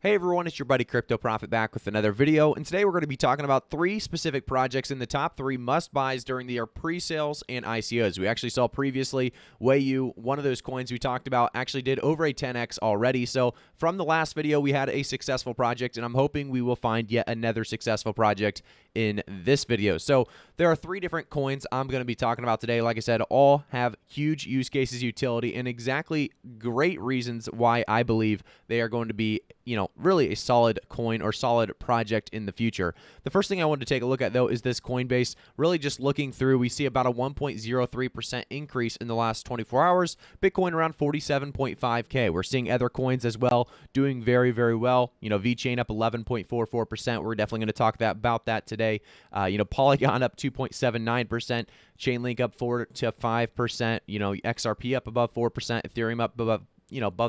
Hey everyone, it's your buddy Crypto Profit back with another video, and today we're going to be talking about 3 specific projects in the top 3 must-buys during the pre-sales and ICOs. We actually saw previously Voyager, one of those coins we talked about, actually did over a 10x already. So from the last video, we had a successful project, and I'm hoping we will find yet another successful project in this video. So there are 3 different coins I'm going to be talking about today. Like I said, all have huge use cases, utility, and exactly great reasons why I believe they are going to be, really a solid coin or solid project in the future. The first thing I wanted to take a look at, though, is this Coinbase. Really just looking through, we see about a 1.03% increase in the last 24 hours. Bitcoin around 47.5K. We're seeing other coins as well doing very, very well. VeChain up 11.44%. We're definitely going to talk about that today. Polygon up 2.79%. Chainlink up 4 to 5%. XRP up above 4%. Ethereum up above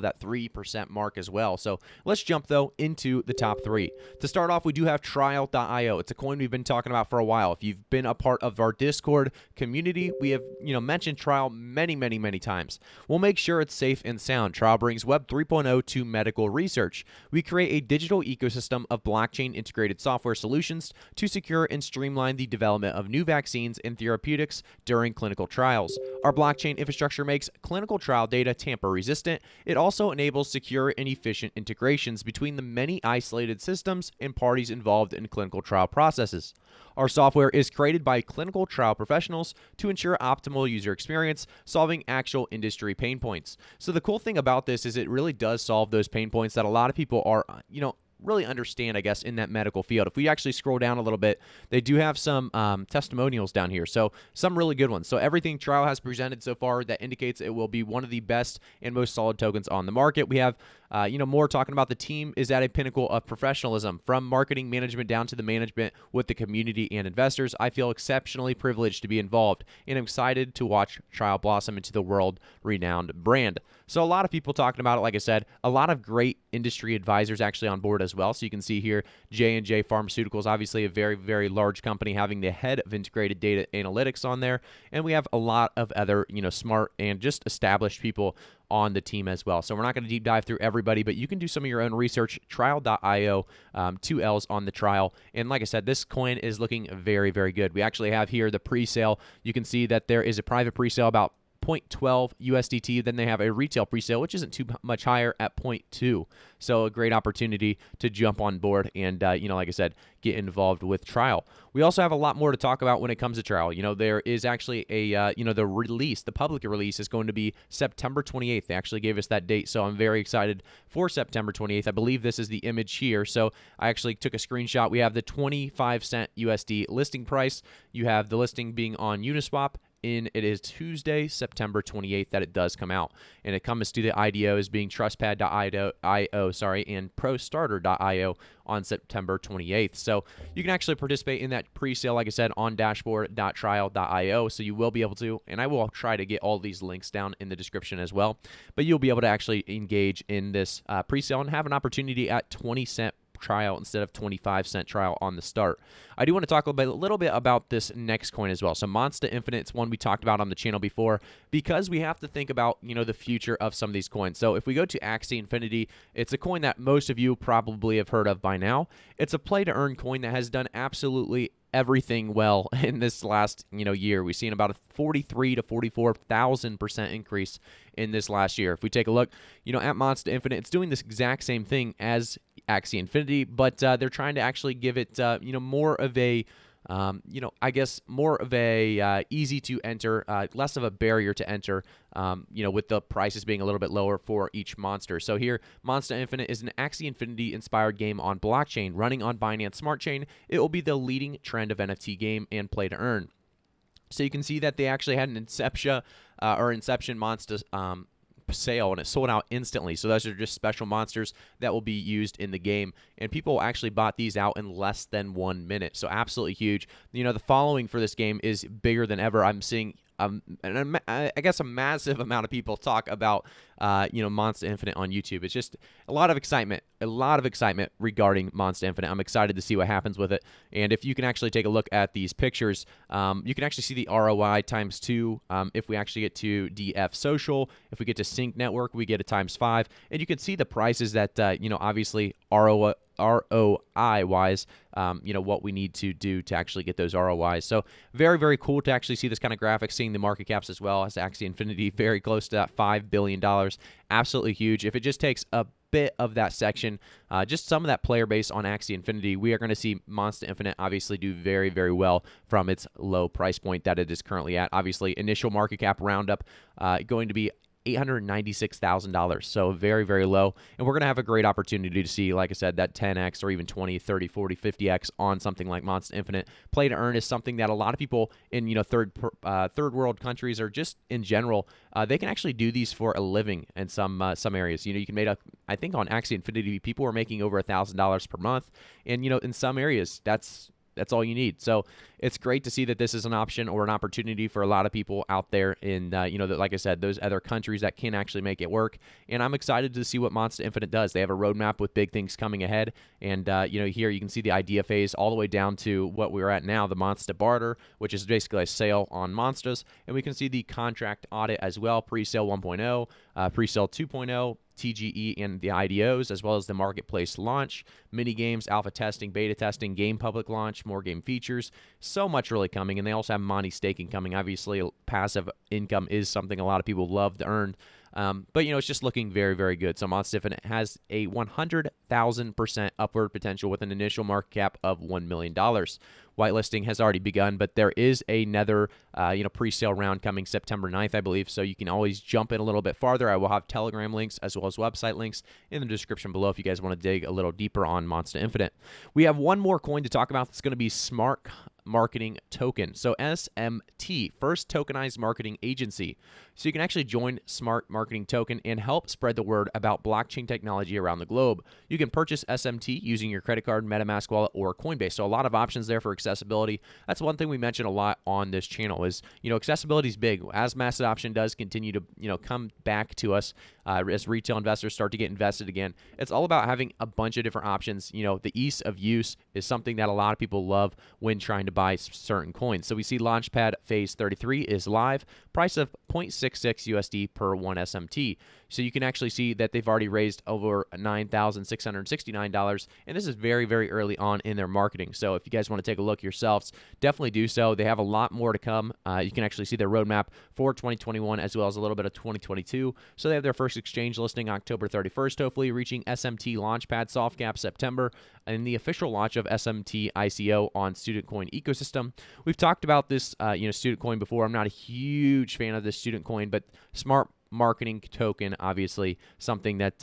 that 3% mark as well. So let's jump, though, into the top 3. To start off, we do have Trial.io. It's a coin we've been talking about for a while. If you've been a part of our Discord community, we have, mentioned Trial many, many, many times. We'll make sure it's safe and sound. Trial brings Web 3.0 to medical research. We create a digital ecosystem of blockchain integrated software solutions to secure and streamline the development of new vaccines and therapeutics during clinical trials. Our blockchain infrastructure makes clinical trial data tamper resistant. It also enables secure and efficient integrations between the many isolated systems and parties involved in clinical trial processes. Our software is created by clinical trial professionals to ensure optimal user experience, solving actual industry pain points. So the cool thing about this is it really does solve those pain points that a lot of people are, really understand, I guess, in that medical field. If we actually scroll down a little bit, they do have some testimonials down here. So some really good ones. So everything Trial has presented so far that indicates it will be one of the best and most solid tokens on the market. We have more talking about the team is at a pinnacle of professionalism, from marketing management down to the management with the community and investors. I feel exceptionally privileged to be involved, and I'm excited to watch Trial blossom into the world-renowned brand. So a lot of people talking about it, like I said, a lot of great industry advisors actually on board as well. So you can see here, J&J Pharmaceuticals, obviously a very, very large company, having the head of integrated data analytics on there. And we have a lot of other, smart and just established people on the team as well. So we're not going to deep dive through everybody, but you can do some of your own research. Trial.io, 2 L's on the Trial. And like I said, this coin is looking very, very good. We actually have here the pre-sale. You can see that there is a private pre-sale about 0.12 USDT. Then they have a retail presale, which isn't too much higher, at 0.2. So a great opportunity to jump on board and, like I said, get involved with Trial. We also have a lot more to talk about when it comes to Trial. There is actually a, the release, the public release is going to be September 28th. They actually gave us that date, so I'm very excited for September 28th. I believe this is the image here. So I actually took a screenshot. We have the 25-cent USD listing price. You have the listing being on Uniswap. It is Tuesday, September 28th that it does come out. And it comes to the IDO as being trustpad.io, and prostarter.io on September 28th. So you can actually participate in that pre-sale, like I said, on dashboard.trial.io. So you will be able to, and I will try to get all these links down in the description as well. But you'll be able to actually engage in this pre-sale and have an opportunity at 20-cent Trial instead of 25-cent Trial on the start. I do want to talk a little bit about this next coin as well. So Monster Infinite, it's one we talked about on the channel before, because we have to think about, the future of some of these coins. So if we go to Axie Infinity, it's a coin that most of you probably have heard of by now. It's a play-to-earn coin that has done absolutely everything well in this last year. We've seen about a 43 to 44,000% increase in this last year. If we take a look, at Monster Infinite, it's doing this exact same thing as Axie Infinity, but they're trying to actually give it more of a I guess more of a easy to enter, less of a barrier to enter, with the prices being a little bit lower for each monster. So here, Monster Infinite is an Axie Infinity inspired game on blockchain running on Binance Smart Chain. It will be the leading trend of NFT game and play to earn. So you can see that they actually had an Inception monster sale, and it sold out instantly. So those are just special monsters that will be used in the game, and people actually bought these out in less than 1 minute. So absolutely huge. The following for this game is bigger than ever. I'm seeing I guess a massive amount of people talk about Monster Infinite on YouTube. It's just a lot of excitement a lot of excitement regarding Monster Infinite. I'm excited to see what happens with it. And if you can actually take a look at these pictures, you can actually see the ROI times 2. If we actually get to DF Social, if we get to Sync Network, we get a times 5. And you can see the prices that, obviously ROI-wise, what we need to do to actually get those ROIs. So very, very cool to actually see this kind of graphic, seeing the market caps as well as Axie Infinity, very close to that $5 billion. Absolutely huge. If it just takes a bit of that section, just some of that player base on Axie Infinity, we are going to see Monster Infinite obviously do very, very well from its low price point that it is currently at. Obviously, initial market cap roundup going to be $896,000, so very, very low. And we're going to have a great opportunity to see, like I said, that 10x or even 20, 30, 40, 50x on something like Monster Infinite. Play to earn is something that a lot of people in third world countries, or just in general, they can actually do these for a living in some areas. You can make up, I think on Axie Infinity, people are making over $1,000 per month, and in some areas that's all you need. So it's great to see that this is an option or an opportunity for a lot of people out there in, like I said, those other countries that can actually make it work. And I'm excited to see what Monster Infinite does. They have a roadmap with big things coming ahead. And, here you can see the idea phase all the way down to what we're at now, the Monster Barter, which is basically a sale on monsters. And we can see the contract audit as well, pre-sale 1.0, pre-sale 2.0, TGE and the IDOs, as well as the marketplace launch, mini games, alpha testing, beta testing, game public launch, more game features. So much really coming. And they also have money staking coming. Obviously, passive income is something a lot of people love to earn. But it's just looking very, very good. So Monster Infinite has a 100,000% upward potential with an initial market cap of $1 million. Whitelisting has already begun, but there is another, pre-sale round coming September 9th, I believe. So you can always jump in a little bit farther. I will have Telegram links as well as website links in the description below if you guys want to dig a little deeper on Monster Infinite. We have one more coin to talk about that's going to be Smart Marketing Token. So SMT, First Tokenized Marketing Agency. So you can actually join Smart Marketing Token and help spread the word about blockchain technology around the globe. You can purchase SMT using your credit card, MetaMask wallet, or Coinbase. So a lot of options there for accessibility. That's one thing we mention a lot on this channel is, accessibility is big. As mass adoption does continue to, come back to us as retail investors start to get invested again, it's all about having a bunch of different options. The ease of use is something that a lot of people love when trying to buy certain coins. So we see Launchpad Phase 33 is live, price of 0.66 USD per 1 SMT. So you can actually see that they've already raised over $9,669, and this is very, very early on in their marketing. So if you guys want to take a look yourselves, definitely do so. They have a lot more to come. You can actually see their roadmap for 2021 as well as a little bit of 2022. So they have their first exchange listing October 31st, hopefully reaching SMT Launchpad soft cap September, and the official launch of SMT ICO on Student Coin ecosystem. We've talked about this, Student Coin before. I'm not a huge fan of this Student Coin, but Smart Marketing Token, obviously something that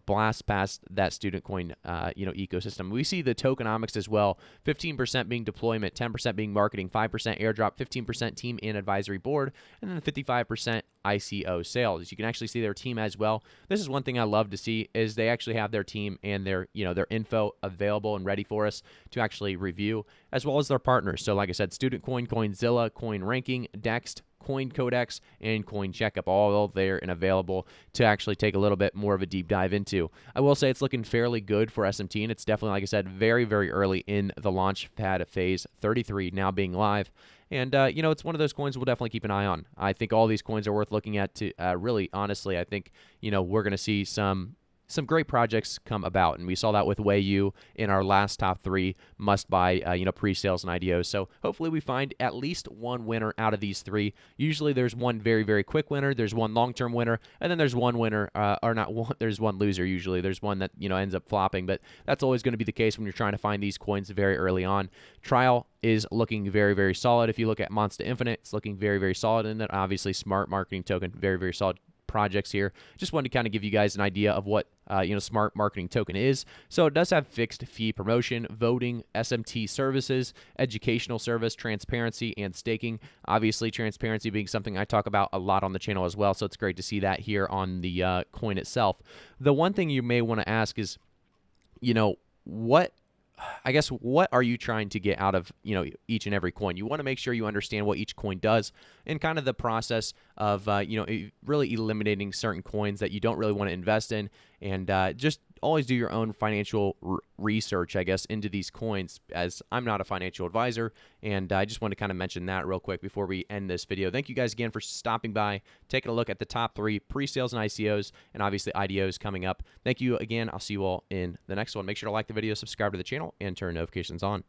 blasts past that Student Coin ecosystem. We see the tokenomics as well, 15% being deployment, 10% being marketing, 5% airdrop, 15% team and advisory board, and then 55% ICO sales. You can actually see their team as well. This is one thing I love to see is they actually have their team and their info available and ready for us to actually review, as well as their partners. So like I said, Student Coin, Coinzilla, Coin Ranking, Dext, Coin Codex, and Coin Checkup, all there and available to actually take a little bit more of a deep dive into. I will say it's looking fairly good for SMT, and it's definitely, like I said, very, very early in the launch pad phase 33 now being live. And, it's one of those coins we'll definitely keep an eye on. I think all these coins are worth looking at to really, honestly, I think, we're going to see some great projects come about, and we saw that with Wayu in our last top 3 must-buy, pre-sales and IDOs. So hopefully we find at least one winner out of these 3. Usually there's one very, very quick winner, there's one long-term winner, and then there's one winner, there's one loser usually. There's one that, ends up flopping, but that's always going to be the case when you're trying to find these coins very early on. Trial is looking very, very solid. If you look at Monster Infinite, it's looking very, very solid, and then obviously Smart Marketing Token, very, very solid projects here. Just wanted to kind of give you guys an idea of what Smart Marketing Token is. So it does have fixed fee promotion, voting, SMT services, educational service, transparency, and staking. Obviously, transparency being something I talk about a lot on the channel as well. So it's great to see that here on the coin itself. The one thing you may want to ask is, what are you trying to get out of, each and every coin? You want to make sure you understand what each coin does and kind of the process of, really eliminating certain coins that you don't really want to invest in, and just always do your own financial research, I guess, into these coins, as I'm not a financial advisor. And I just want to kind of mention that real quick before we end this video. Thank you guys again for stopping by, taking a look at the top 3 pre-sales and ICOs, and obviously IDOs coming up. Thank you again. I'll see you all in the next one. Make sure to like the video, subscribe to the channel, and turn notifications on.